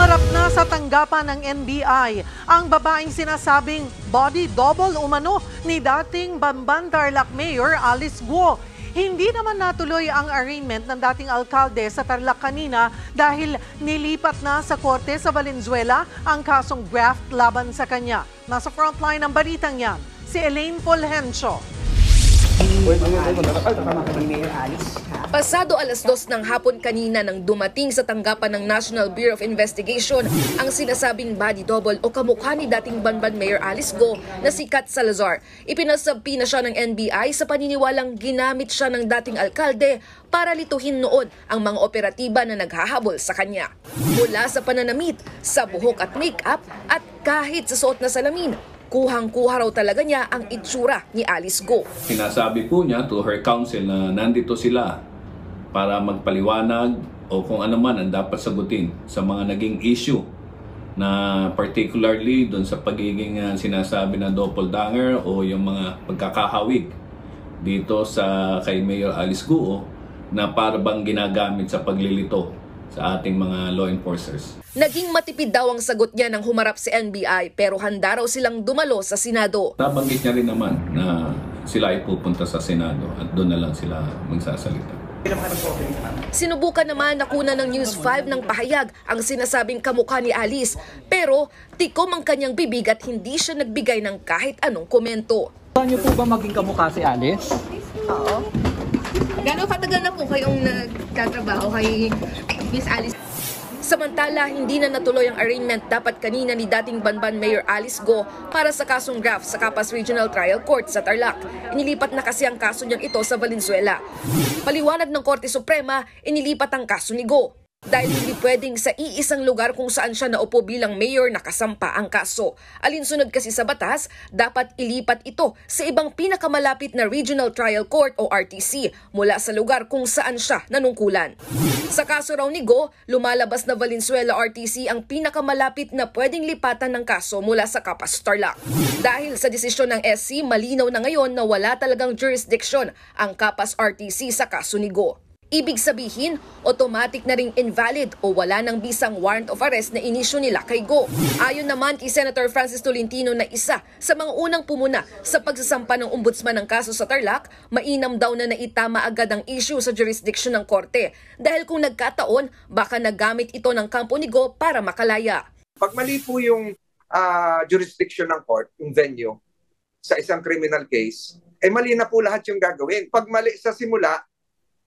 Humarap na sa tanggapan ng NBI ang babaeng sinasabing body double umano ni dating Bamban Tarlac Mayor Alice Guo. Hindi naman natuloy ang arraignment ng dating alkalde sa Tarlac kanina dahil nilipat na sa korte sa Valenzuela ang kasong graft laban sa kanya. Nasa frontline ng balitang yan, si Elaine Fulgencio. Pasado alas 2 ng hapon kanina nang dumating sa tanggapan ng National Bureau of Investigation ang sinasabing body double o kamukha ni dating Bamban Mayor Alice Guo na si Kat Salazar. Ipinasabi na siya ng NBI sa paniniwalang ginamit siya ng dating alkalde para lituhin noon ang mga operatiba na naghahabol sa kanya. Mula sa pananamit, sa buhok at make-up at kahit sa suot na salamin, kuhang-kuha raw talaga niya ang itsura ni Alice Guo. Sinasabi po niya to her counsel na nandito sila para magpaliwanag o kung ano man ang dapat sagutin sa mga naging issue na particularly doon sa pagiging sinasabi na doppelganger o yung mga pagkakahawig dito sa kay Mayor Alice Guo na para bang ginagamit sa paglilito sa ating mga law enforcers. Naging matipid daw ang sagot niya nang humarap sa NBI pero handa raw silang dumalo sa Senado. Nabanggit niya rin naman na sila ay pupunta sa Senado at doon na lang sila magsasalita. Sinubukan naman na kunan ng News 5 ng pahayag ang sinasabing kamukha ni Alice pero tikom ang kanyang bibig at hindi siya nagbigay ng kahit anong komento. Gusto niyo po ba maging kamukha si Alice? Oo. Gano'ng katagal na po kayong nagtatrabaho kay Miss Alice? Samantala, hindi na natuloy ang arraignment dapat kanina ni dating Bamban Mayor Alice Guo para sa kasong graft sa Capas Regional Trial Court sa Tarlac. Inilipat na kasi ang kaso niyang ito sa Valenzuela. Paliwanag ng Korte Suprema, inilipat ang kaso ni Guo dahil hindi pwedeng sa iisang lugar kung saan siya naupo bilang mayor nakasampa ang kaso. Alinsunod kasi sa batas, dapat ilipat ito sa ibang pinakamalapit na Regional Trial Court o RTC mula sa lugar kung saan siya nanungkulan. Sa kaso raw ni Guo, lumalabas na Valenzuela RTC ang pinakamalapit na pwedeng lipatan ng kaso mula sa Capas Tarlac. Dahil sa desisyon ng SC, malinaw na ngayon na wala talagang jurisdiction ang Capas RTC sa kaso ni Guo. Ibig sabihin, automatic na ring invalid o wala ng bisang warrant of arrest na inisyu nila kay Guo. Ayon naman kay Senator Francis Tolentino na isa sa mga unang pumuna sa pagsasampa ng ombudsman ng kaso sa Tarlac, mainam daw na naitama agad ang issue sa jurisdiction ng korte dahil kung nagkataon, baka nagamit ito ng kampo ni Guo para makalaya. Pag mali po yung jurisdiction ng court, yung venue, sa isang criminal case, mali na po lahat yung gagawin. Pag mali sa simula,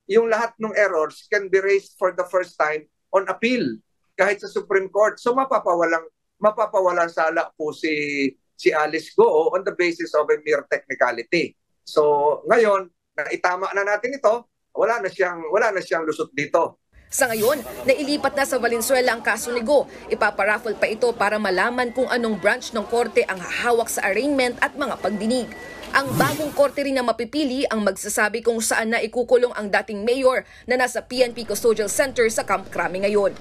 yung lahat ng errors can be raised for the first time on appeal kahit sa Supreme Court. So mapapawalang sala po si Alice Guo on the basis of a mere technicality. So ngayon, naitama na natin ito, wala na siyang lusot dito. Sa ngayon, nailipat na sa Valenzuela ang kaso ni Guo. Ipaparaffle pa ito para malaman kung anong branch ng korte ang hahawak sa arraignment at mga pagdinig. Ang bagong korte rin na mapipili ang magsasabi kung saan na ikukulong ang dating mayor na nasa PNP Custodial Center sa Camp Crame ngayon.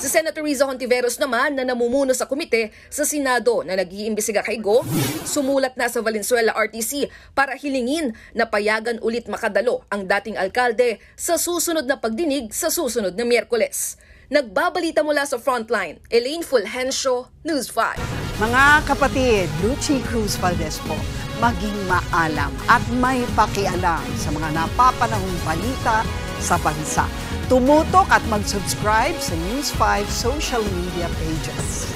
Si Senator Riza Hontiveros naman na namumuno sa komite sa Senado na nag-iimbestiga kay Guo, sumulat na sa Valenzuela RTC para hilingin na payagan ulit makadalo ang dating alkalde sa susunod na pagdinig sa susunod na Miyerkules. Nagbabalita mula sa Frontline, Elaine Fulgencio, News 5. Mga kapatid, Lucy Cruz Valdez po, maging maalam at may pakialam sa mga napapanahong balita sa bansa. Tumutok at mag-subscribe sa News 5 social media pages.